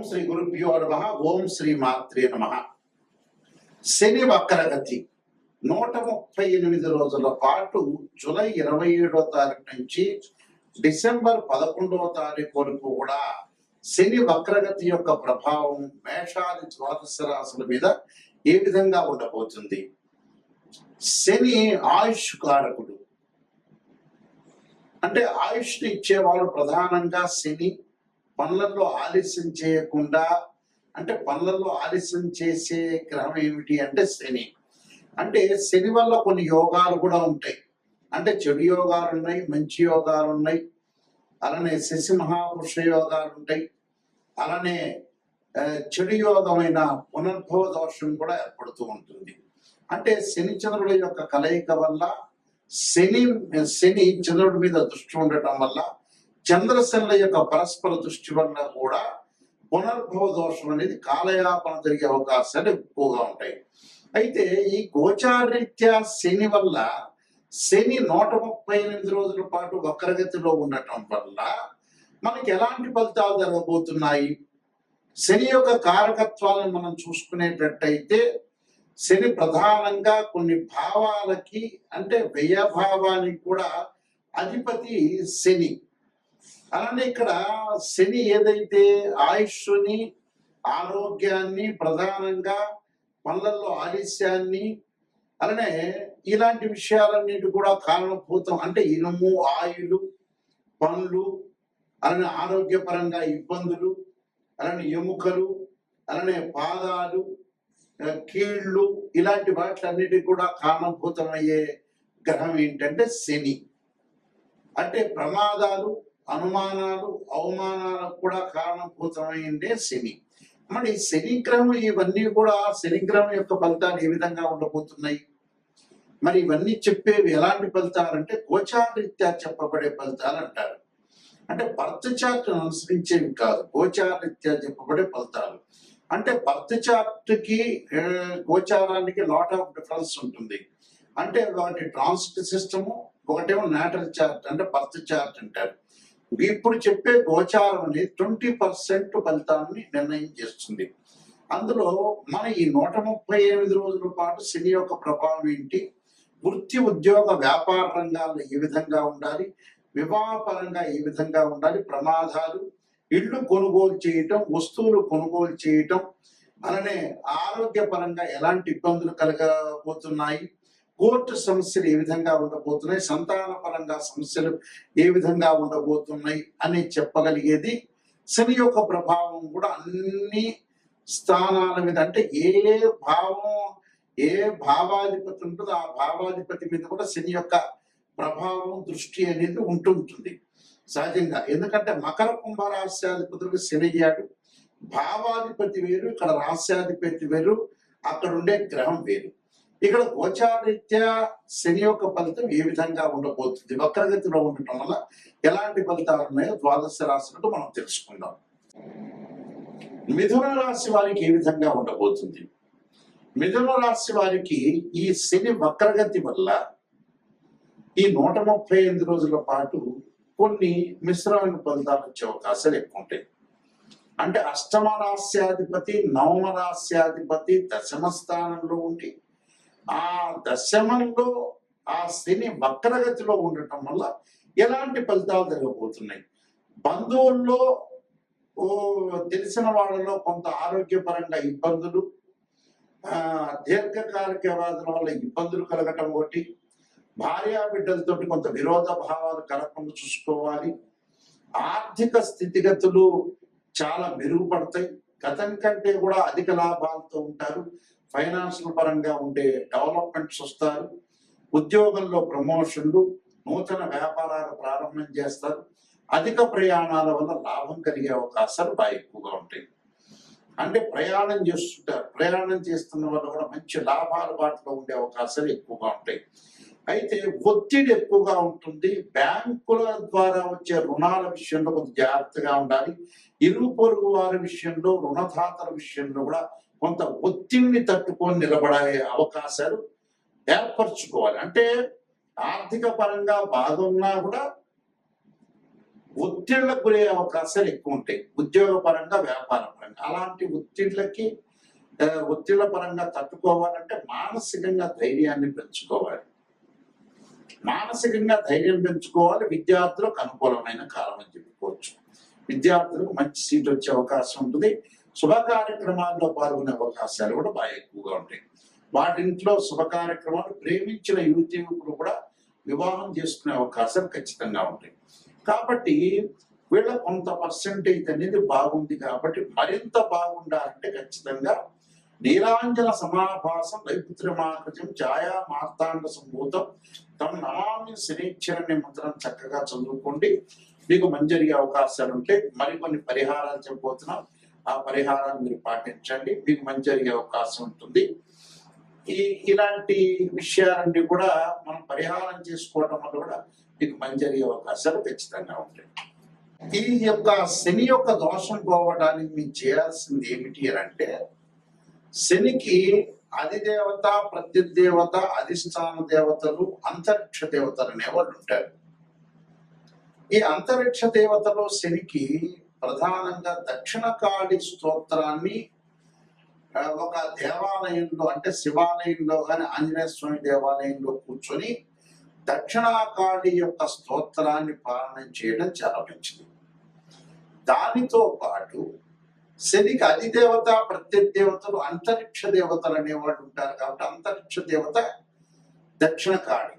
శ్రీ గురుభ్యో నమః. ఓం శ్రీ మాత్రే నమః. శని వక్రగతి 138 రోజుల పాటు జూలై 27వ తారీఖు నుంచి డిసెంబర్ 11వ తారీఖు వరకు కూడా శని వక్రగతి యొక్క ప్రభావం మేషాది ద్వాదశ రాశుల మీద ఏ విధంగా ఉండబోతుంది? శని ఆయుష్ కారకుడు, అంటే ఆయుష్ని ఇచ్చేవాడు ప్రధానంగా శని. పనులలో ఆలస్యం చేయకుండా, అంటే పనులలో ఆలస్యం చేసే గ్రహం ఏమిటి అంటే శని. అంటే శని వల్ల కొన్ని యోగాలు కూడా ఉంటాయి. అంటే చెడు యోగాలు ఉన్నాయి, మంచి యోగాలు ఉన్నాయి. అలానే శశి మహాపురుష యోగాలు ఉంటాయి. అలానే చెడు యోగమైన పునర్భవ దోషం కూడా ఏర్పడుతూ ఉంటుంది. అంటే శని చంద్రుల యొక్క కలయిక వల్ల శని చంద్రుడి మీద దృష్టి ఉండటం వల్ల, చంద్రశనుల యొక్క పరస్పర దృష్టి వల్ల కూడా పునర్భవ దోషం అనేది కాలయాపన జరిగే అవకాశాలు ఎక్కువగా ఉంటాయి. అయితే ఈ గోచారరీత్యా శని వల్ల, శని 138 రోజుల పాటు వక్రగతిలో ఉండటం వల్ల మనకి ఎలాంటి ఫలితాలు జరగబోతున్నాయి? శని యొక్క కారకత్వాలను మనం చూసుకునేటట్టయితే, శని ప్రధానంగా కొన్ని భావాలకి, అంటే వ్యయభావానికి కూడా అధిపతి శని. అలానే ఇక్కడ శని ఏదైతే ఆయుష్ని, ఆరోగ్యాన్ని, ప్రధానంగా పనులలో ఆలస్యాన్ని, అలానే ఇలాంటి విషయాలన్నిటి కూడా కారణభూతం. అంటే ఇనుము, ఆయులు, పనులు, అలానే ఆరోగ్యపరంగా ఇబ్బందులు, అలానే ఎముకలు, అలానే పాదాలు, కీళ్ళు, ఇలాంటి వాటిలన్నిటికీ కూడా కారణభూతమయ్యే గ్రహం ఏంటంటే శని. అంటే ప్రమాదాలు, అనుమానాలు, అవమానాలకు కూడా కారణభూతమైందే శని. మరి శని గ్రహం, ఇవన్నీ కూడా శని గ్రహం యొక్క ఫలితాలు ఏ విధంగా ఉండబోతున్నాయి? మరి ఇవన్నీ చెప్పేవి ఎలాంటి ఫలితాలు అంటే గోచారరీత్యా చెప్పబడే ఫలితాలు అంటారు. అంటే బర్త్ చార్ట్ అనుసరించేవి కాదు, గోచారరీత్యా చెప్పబడే ఫలితాలు. అంటే బర్త్ చార్ట్ కి గోచారానికి లాట్ ఆఫ్ డిఫరెన్స్ ఉంటుంది. అంటే వాటి ట్రాన్సిట్ సిస్టము, ఒకటేమో నేటల్ చార్ట్, అంటే బర్త్ చార్ట్ అంటారు. ఇప్పుడు చెప్పే గోచారం అనేది 20% ఫలితాన్ని నిర్ణయం చేస్తుంది. అందులో మన ఈ 138 రోజుల పాటు శని యొక్క ప్రభావం ఏంటి, వృత్తి, ఉద్యోగ, వ్యాపార రంగాల్లో ఏ విధంగా ఉండాలి, వివాహపరంగా ఏ విధంగా ఉండాలి, ప్రమాదాలు, ఇళ్ళు కొనుగోలు చేయటం, వస్తువులు కొనుగోలు చేయటం, అలానే ఆరోగ్యపరంగా ఎలాంటి ఇబ్బందులు కలగబోతున్నాయి, కోర్టు సమస్యలు ఏ విధంగా ఉండబోతున్నాయి, సంతాన పరంగా సమస్యలు ఏ విధంగా ఉండబోతున్నాయి అని చెప్పగలిగేది శని యొక్క ప్రభావం కూడా అన్ని స్థానాల మీద. అంటే ఏ భావం, ఏ భావాధిపతి ఉంటుందో ఆ భావాధిపతి మీద కూడా శని యొక్క ప్రభావం, దృష్టి అనేది ఉంటుంటుంది సహజంగా. ఎందుకంటే మకర కుంభ రాశ్యాధిపతులకు శని అయ్యాడు. భావాధిపతి వేరు, ఇక్కడ రాశ్యాధిపతి వేరు, అక్కడ ఉండే గ్రహం వేరు. ఇక్కడ గోచారరీత్యా శని యొక్క ఫలితం ఏ విధంగా ఉండబోతుంది, వక్రగతిలో ఉండటం వల్ల ఎలాంటి ఫలితాలు ఉన్నాయో ద్వాదశ రాశులకు మనం తెలుసుకుందాం. మిథున రాశి వారికి ఏ విధంగా ఉండబోతుంది? మిథున రాశి వారికి ఈ శని వక్రగతి వల్ల ఈ 138 రోజుల పాటు కొన్ని మిశ్రమైన ఫలితాలు వచ్చే అవకాశాలు ఎక్కువ ఉంటాయి. అంటే అష్టమ రాశ్యాధిపతి, నవమ రాశ్యాధిపతి దశమ స్థానంలో ఉండి, ఆ దశమంలో ఆ శని వక్రగతిలో ఉండటం వల్ల ఎలాంటి ఫలితాలు జరగబోతున్నాయి? బంధువుల్లో, తెలిసిన వాళ్ళలో కొంత ఆరోగ్యపరంగా ఇబ్బందులు, దీర్ఘకాలిక వ్యాధుల వల్ల ఇబ్బందులు కలగటం ఒకటి, భార్యా బిడ్డలతో కొంత విరోధ భావాలు కలగకుండా చూసుకోవాలి. ఆర్థిక స్థితిగతులు చాలా మెరుగుపడతాయి, గతం కంటే కూడా అధిక లాభాలతో ఉంటారు. ఫైనాన్షియల్ పరంగా ఉండే డెవలప్మెంట్స్ వస్తారు. ఉద్యోగంలో ప్రమోషన్లు, నూతన వ్యాపారాలు ప్రారంభం చేస్తారు. అధిక ప్రయాణాల వల్ల లాభం కలిగే అవకాశాలు బాగా ఎక్కువగా ఉంటాయి. అంటే ప్రయాణం చేస్తుంటారు, ప్రయాణం చేస్తున్న వల్ల కూడా మంచి లాభాలు వాటిలో ఉండే అవకాశాలు ఎక్కువగా ఉంటాయి. అయితే ఒత్తిడి ఎక్కువగా ఉంటుంది. బ్యాంకుల ద్వారా వచ్చే రుణాల విషయంలో కొంత జాగ్రత్తగా ఉండాలి. ఇరుగు పొరుగు వారి విషయంలో, రుణదాతల విషయంలో కూడా కొంత ఒత్తిడిని తట్టుకొని నిలబడే అవకాశాలు ఏర్పరచుకోవాలి. అంటే ఆర్థిక పరంగా బాగున్నా కూడా ఒత్తిళ్లకు గురయ్యే అవకాశాలు ఎక్కువ ఉంటాయి, ఉద్యోగ పరంగా వ్యాపార పరంగా. అలాంటి ఒత్తిళ్ల పరంగా తట్టుకోవాలంటే మానసికంగా ధైర్యాన్ని పెంచుకోవాలి. మానసికంగా ధైర్యం పెంచుకోవాలి. విద్యార్థులకు అనుకూలమైన కాలం అని చెప్పుకోవచ్చు. విద్యార్థులకు మంచి సీట్ వచ్చే అవకాశం ఉంటుంది. శుభ కార్యక్రమాల్లో పాల్గొనే అవకాశాలు కూడా బాగా ఎక్కువగా ఉంటాయి. వాటింట్లో శుభ కార్యక్రమాలు, ప్రేమించిన యువకులు కూడా వివాహం చేసుకునే అవకాశాలు ఖచ్చితంగా ఉంటాయి. కాబట్టి వీళ్ళ కొంత పర్సెంటేజ్ అనేది బాగుంది. కాబట్టి మరింత బాగుండాలంటే ఖచ్చితంగా నీలాంజన సమాభాసం వైపుత్రమాకృతం ఛాయా మార్తాండ సంభూతం తమ నమామి శనీశ్వరుని మంత్రం చక్కగా చదువుకోండి. మీకు మంచి జరిగే అవకాశాలు ఉంటాయి. మరికొన్ని పరిహారాలు చెప్పబోతున్నాం. ఆ పరిహారాలు మీరు పాటించండి, మీకు మంచి జరిగే అవకాశం ఉంటుంది. ఇలాంటి విషయాలన్నీ కూడా మనం పరిహారం చేసుకోవడం వల్ల కూడా మీకు మంచి జరిగే అవకాశాలు ఖచ్చితంగా ఉంటాయి. ఈ యొక్క శని యొక్క దోషం పోవడానికి మీరు చేయాల్సింది ఏమిటి అని అంటే, శనికి అధిదేవత, ప్రత్యుదేవత, అధిష్టాన దేవతలు, అంతరిక్ష దేవతలు అనేవాళ్ళు ఉంటారు. ఈ అంతరిక్ష దేవతలో శనికి ప్రధానంగా దక్షిణకాళి స్తోత్రాన్ని ఒక దేవాలయంలో అంటే శివాలయంలో కానీ ఆంజనేయ స్వామి దేవాలయంలో కూర్చొని దక్షిణాకాళి యొక్క స్తోత్రాన్ని పాలన చేయడం చాలా మంచిది. దానితో పాటు శనికి అధిదేవత, ప్రత్యుదేవతలు, అంతరిక్ష దేవతలు అనేవాళ్ళు ఉంటారు. కాబట్టి అంతరిక్ష దేవత దక్షిణకాళి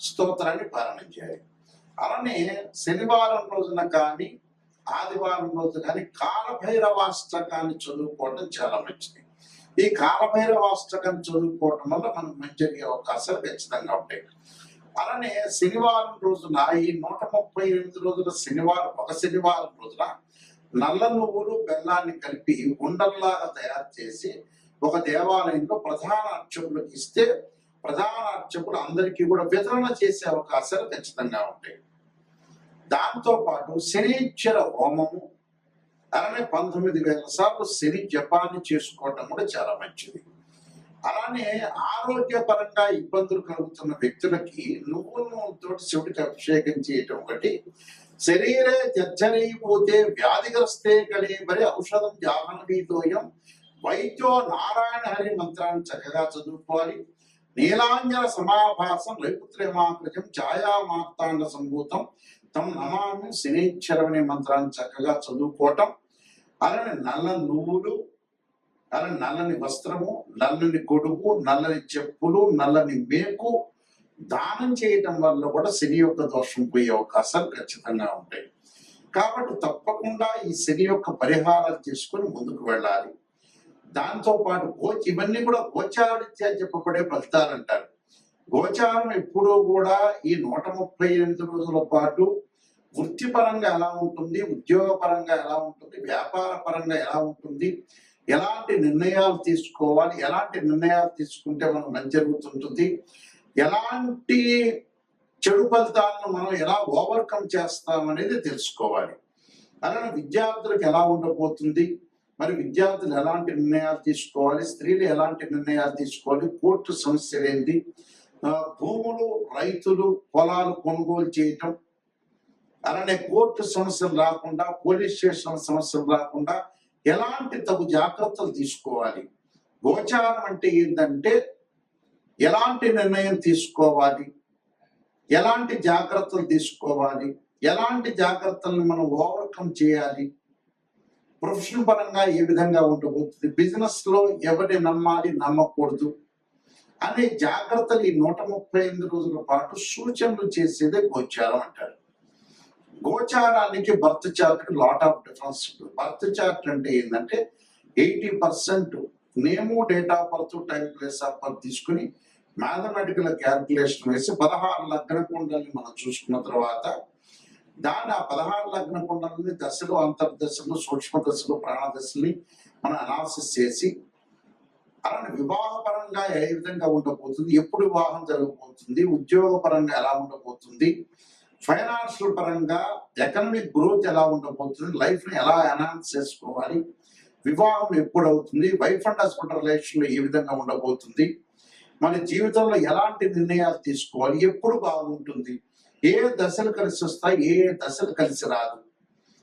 స్తోత్రాన్ని పాలన చేయాలి. అలానే శనివారం రోజున కానీ ఆదివారం రోజు కానీ కాలభైరవాష్టకాన్ని చదువుకోవడం చాలా మంచిది. ఈ కాలభైరవాష్టకాన్ని చదువుకోవడం వల్ల మనకు మంచి జరిగే అవకాశాలు ఖచ్చితంగా ఉంటాయి. అలానే శనివారం రోజున ఈ 138 రోజుల శనివారం, ఒక శనివారం రోజున నల్ల నువ్వులు బెల్లాన్ని కలిపి ఉండల్లాగా తయారు చేసి ఒక దేవాలయంలో ప్రధాన అర్చకులకు ఇస్తే ప్రధాన అర్చకులు అందరికీ కూడా వితరణ చేసే అవకాశాలు ఖచ్చితంగా ఉంటాయి. దాంతో పాటు శనీశ్వర హోమము, అలానే 19,000 సార్లు శని జపాన్ని చేసుకోవటం కూడా చాలా మంచిది. అలానే ఆరోగ్యపరంగా ఇబ్బందులు కలుగుతున్న వ్యక్తులకి నువ్వుల నూనెతో శివుడికి అభిషేకం చేయటం ఒకటి. శరీరే జర్జరైపోతే వ్యాధిగ్రస్తే కలిబరి ఔషధం జాహ్నవీతోయం వైద్యో నారాయణ హరి మంత్రాన్ని చక్కగా చదువుకోవాలి. నీలాంజన సమాభాసం వైపుత్రమాకృతం ఛాయా మార్తాండ సంభూతం తమ నమామి శనీశ్వరం అనే మంత్రాన్ని చక్కగా చదువుకోవటం. అలానే నల్ల నువ్వులు, అలానే నల్లని వస్త్రము, నల్లని గొడుగు, నల్లని చెప్పులు, నల్లని మేకు దానం చేయటం వల్ల కూడా శని యొక్క దోషం పోయే అవకాశాలు ఖచ్చితంగా ఉంటాయి. కాబట్టి తప్పకుండా ఈ శని యొక్క పరిహారాలు చేసుకొని ముందుకు వెళ్ళాలి. దాంతో పాటు ఇవన్నీ కూడా గోచారరీత్యా చెప్పబడే ఫలితాలు అంటారు. గోచారం ఎప్పుడూ కూడా ఈ 138 రోజుల పాటు వృత్తిపరంగా ఎలా ఉంటుంది, ఉద్యోగ పరంగా ఎలా ఉంటుంది, వ్యాపార పరంగా ఎలా ఉంటుంది, ఎలాంటి నిర్ణయాలు తీసుకోవాలి, ఎలాంటి నిర్ణయాలు తీసుకుంటే మనకు మంచి జరుగుతుంటుంది, ఎలాంటి చెడు ఫలితాలను మనం ఎలా ఓవర్కమ్ చేస్తాం అనేది తెలుసుకోవాలి. అలానే విద్యార్థులకు ఎలా ఉండబోతుంది, మరి విద్యార్థులు ఎలాంటి నిర్ణయాలు తీసుకోవాలి, స్త్రీలు ఎలాంటి నిర్ణయాలు తీసుకోవాలి, కోర్టు సమస్యలు ఏంటి, భూములు, రైతులు, పొలాలు కొనుగోలు చేయటం, అలానే కోర్టు సమస్యలు రాకుండా, పోలీస్ స్టేషన్ సమస్యలు రాకుండా ఎలాంటి తగు జాగ్రత్తలు తీసుకోవాలి. గోచారం అంటే ఏంటంటే ఎలాంటి నిర్ణయం తీసుకోవాలి, ఎలాంటి జాగ్రత్తలు తీసుకోవాలి, ఎలాంటి జాగ్రత్తలను మనం ఓవర్కమ్ చేయాలి, ప్రొఫెషన్ పరంగా ఏ విధంగా ఉండబోతుంది, బిజినెస్ లో ఎవరిని నమ్మాలి, నమ్మకూడదు అనే జాగ్రత్తలు ఈ 138 రోజుల పాటు సూచనలు చేసేదే గోచారం అంటారు. గోచారానికి birth chart lot of difference ఉంటుంది. బర్త్ చార్ట్ అంటే ఏంటంటే 80% name, date of birth, time, place of birth తీసుకుని మ్యాథమెటికల్ క్యాల్కులేషన్ వేసి 16 లగ్న కుండల్ని మనం చూసుకున్న తర్వాత దాని ఆ 16 లగ్న కుండలని దశలు, అంతర్దశలు, సూక్ష్మ దశలు, ప్రాణ దశల్ని మనం అనాలిసిస్ చేసి అలానే వివాహ పరంగా ఏ విధంగా ఉండబోతుంది, ఎప్పుడు వివాహం జరగబోతుంది, ఉద్యోగ పరంగా ఎలా ఉండబోతుంది, ఫైనాన్షియల్ పరంగా ఎకనామిక్ గ్రోత్ ఎలా ఉండబోతుంది, లైఫ్ ని ఎలా ఎన్హాన్స్ చేసుకోవాలి, వివాహం ఎప్పుడు అవుతుంది, వైఫ్ అండ్ హస్బెండ్ రిలేషన్ లో ఏ విధంగా ఉండబోతుంది, మన జీవితంలో ఎలాంటి నిర్ణయాలు తీసుకోవాలి, ఎప్పుడు బాగుంటుంది, ఏ దశలు కలిసి వస్తాయి, ఏ దశలు కలిసి రాదు,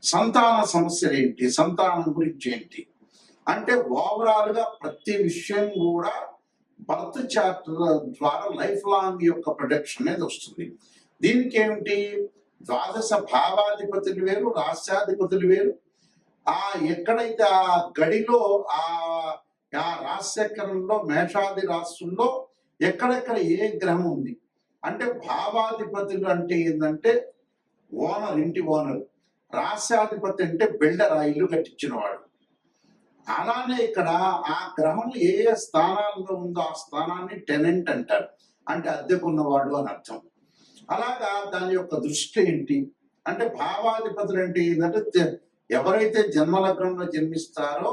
సంతాన సమస్యలు ఏంటి, సంతానం గురించి ఏంటి అంటే ఓవరాల్ గా ప్రతి విషయం కూడా బర్త్ చార్ట్ ద్వారా లైఫ్ లాంగ్ యొక్క ప్రొడక్షన్ అనేది వస్తుంది. దీనికి ఏమిటి, ద్వాదశ భావాధిపతులు వేరు, రాష్ట్రాధిపతులు వేరు. ఆ ఎక్కడైతే ఆ గడిలో ఆ ఆ రాశిచక్రంలో మేషాది రాశుల్లో ఎక్కడెక్కడ ఏ గ్రహం ఉంది అంటే భావాధిపతులు అంటే ఏంటంటే ఓనర్, ఇంటి ఓనర్. రాష్ట్రాధిపతి అంటే బిల్డర్, ఆ ఇల్లు కట్టించిన వాడు. అలానే ఇక్కడ ఆ గ్రహం ఏ ఏ స్థానాల్లో ఉందో ఆ స్థానాన్ని టెనెంట్ అంటారు, అంటే అద్దెకున్నవాడు అని అర్థం. అలాగా దాని యొక్క దృష్టి ఏంటి అంటే భావాధిపతులు అంటే ఏంటంటే ఎవరైతే జన్మలగ్నంలో జన్మిస్తారో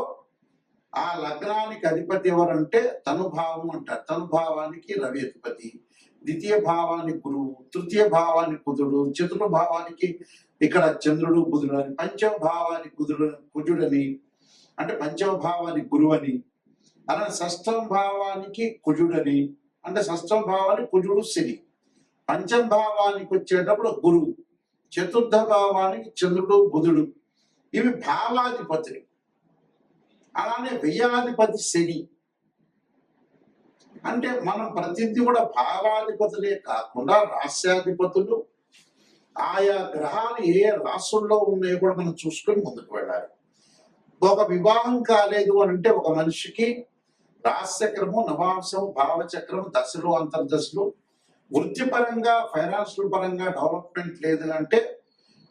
ఆ లగ్నానికి అధిపతి ఎవరంటే తనుభావం అంటారు. తనుభావానికి రవి అధిపతి, ద్వితీయ భావానికి గురువు, తృతీయ భావానికి కుజుడు, చతుర్థ భావానికి ఇక్కడ చంద్రుడు బుధుడు అని, పంచమ భావానికి కుజుడని అంటే పంచమ భావానికి గురువు అని, అలానే షష్టమ భావానికి కుజుడని అంటే షష్టమ భావానికి కుజుడు శని, పంచమ భావానికి వచ్చేటప్పుడు గురువు, చతుర్థ భావానికి చంద్రుడు బుధుడు. ఇవి భావాధిపతులు. అలానే వ్యయాధిపతి శని. అంటే మనం ప్రతిదీ కూడా భావాధిపతులే కాకుండా రాస్యాధిపతులు ఆయా గ్రహాలు ఏ రాసుల్లో ఉన్నాయో కూడా మనం చూసుకొని ముందుకు వెళ్ళాలి. ఒక వివాహం కాలేదు అని అంటే ఒక మనిషికి రాశిచక్రము, నవాంశము, భావచక్రము, దశలు, అంతర్దశలు, వృత్తిపరంగా ఫైనాన్షియల్ పరంగా డెవలప్మెంట్ లేదు అంటే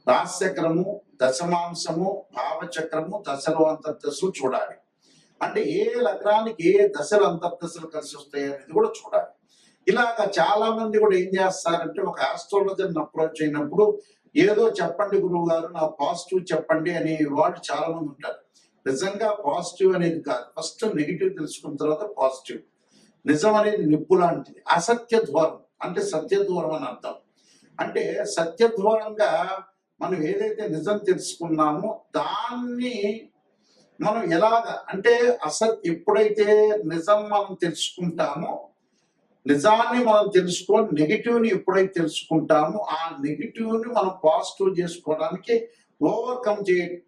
రాశిచక్రము, దశమాంశము, భావచక్రము, దశలు, అంతర్దశలు చూడాలి. అంటే ఏ లగ్నానికి ఏ దశలు అంతర్దశలు కలిసి వస్తాయి అనేది కూడా చూడాలి. ఇలాగా చాలా మంది కూడా ఏం చేస్తారంటే ఒక ఆస్ట్రాలజర్ని అప్రోచ్ అయినప్పుడు ఏదో చెప్పండి గురువు గారు, నా పాజిటివ్ చెప్పండి అనే వాళ్ళు చాలా మంది ఉంటారు. నిజంగా పాజిటివ్ అనేది కాదు, ఫస్ట్ నెగిటివ్ తెలుసుకున్న తర్వాత పాజిటివ్. నిజం అనేది నిప్పు లాంటిది. అసత్య దూరం అంటే సత్య దూరం అని అర్థం. అంటే సత్య దూరంగా మనం ఏదైతే నిజం తెలుసుకున్నామో దాన్ని మనం ఎలాగ అంటే ఎప్పుడైతే నిజం మనం తెలుసుకుంటామో, నిజాన్ని మనం తెలుసుకొని నెగిటివ్ని ఎప్పుడైతే తెలుసుకుంటామో ఆ నెగిటివ్ని మనం పాజిటివ్ చేసుకోవడానికి ఓవర్కమ్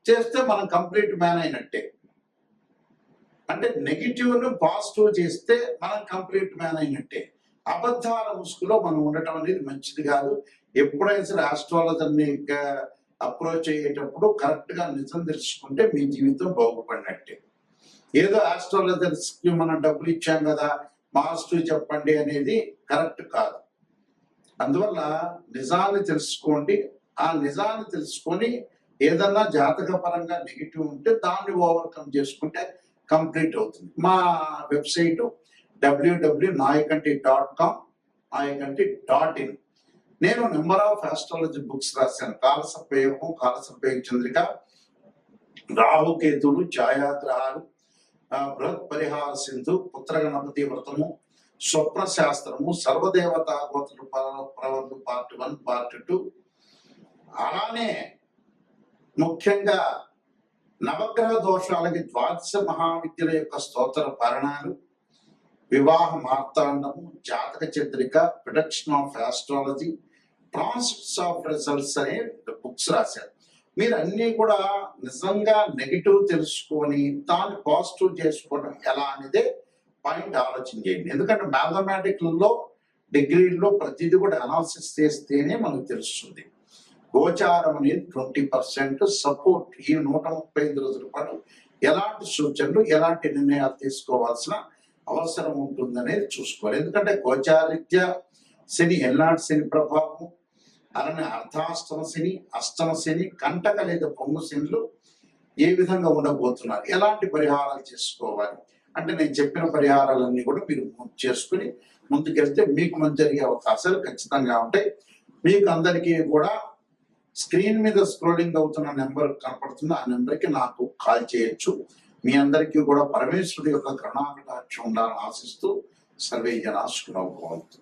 చేస్తే మనం కంప్లీట్ మ్యాన్ అయినట్టే. అంటే నెగిటివ్ను పాజిటివ్ చేస్తే మనం కంప్లీట్ మ్యాన్ అయినట్టే. అబద్ధాల ముసుగులో మనం ఉండటం అనేది మంచిది కాదు. ఎప్పుడైనా సరే ఆస్ట్రాలజర్ని అప్రోచ్ అయ్యేటప్పుడు కరెక్ట్ గా నిజం తెలుసుకుంటే మీ జీవితం బాగుపడినట్టే. ఏదో ఆస్ట్రాలజర్స్ కి మనం డబ్బులు ఇచ్చాం కదా పాజిటివ్ చెప్పండి అనేది కరెక్ట్ కాదు. అందువల్ల నిజాన్ని తెలుసుకోండి. ఆ నిజాన్ని తెలుసుకొని ఏదన్నా జాతక పరంగా నెగిటివ్ ఉంటే దాన్ని ఓవర్కమ్ చేసుకుంటే కంప్లీట్ అవుతుంది. మా వెబ్సైట్ www.nayakanti.com, nayakanti.in. నేను నెంబర్ ఆఫ్ ఆస్ట్రాలజీ బుక్స్ రాశాను. కాలసర్పయోగం, కాలసర్పయోగ చంద్రిక, రాహుకేతుడు, ఛాయాగ్రహాలు, బృహత్ పరిహార సింధు, పుత్ర గణపతి వ్రతము, స్వప్న శాస్త్రము, సర్వదేవతా గోత్ర ప్రవర్తు పార్ట్ 1, పార్ట్ 2. అలానే ముఖ్యంగా నవగ్రహ దోషాలకి ద్వాదశ మహావిద్యల యొక్క స్తోత్ర పారణాలు, వివాహ మార్తాండము, జాతక Chandrika, production of astrology, transfers of results అనే బుక్స్ రాశారు. మీరు అన్ని కూడా నిజంగా నెగిటివ్ తెలుసుకొని దాన్ని పాజిటివ్ చేసుకోవడం ఎలా అనేది పాయింట్ ఆలోచన చేయండి. ఎందుకంటే మ్యాథమెటిక్లలో డిగ్రీల్లో ప్రతిదీ కూడా అనాలిసిస్ చేస్తేనే మనకు తెలుస్తుంది. గోచారం అనేది 20% సపోర్ట్. ఈ 135 రోజుల పాటు ఎలాంటి సూచనలు, ఎలాంటి నిర్ణయాలు తీసుకోవాల్సిన అవసరం ఉంటుందనేది చూసుకోవాలి. ఎందుకంటే గోచారీత్యా శని, ఎల్నాటి శని ప్రభావం, అలానే అర్ధాష్టమ శని, అష్టమ శని, కంటక లేదా పొంగు శనులు ఏ విధంగా ఉండబోతున్నారు, ఎలాంటి పరిహారాలు చేసుకోవాలి అంటే నేను చెప్పిన పరిహారాలన్నీ కూడా మీరు చేసుకుని ముందుకెళ్తే మీకు మంచి జరిగే అవకాశాలు ఖచ్చితంగా ఉంటాయి. మీకు అందరికీ కూడా స్క్రీన్ మీద స్క్రోలింగ్ అవుతున్న నెంబర్ కనపడుతుంది, ఆ నెంబర్కి నాకు కాల్ చేయొచ్చు. మీ అందరికీ కూడా పరమేశ్వరుడి యొక్క కరుణాకటాక్షం ఉండాలని ఆశిస్తూ సర్వే జనా సుఖినో భవంతు.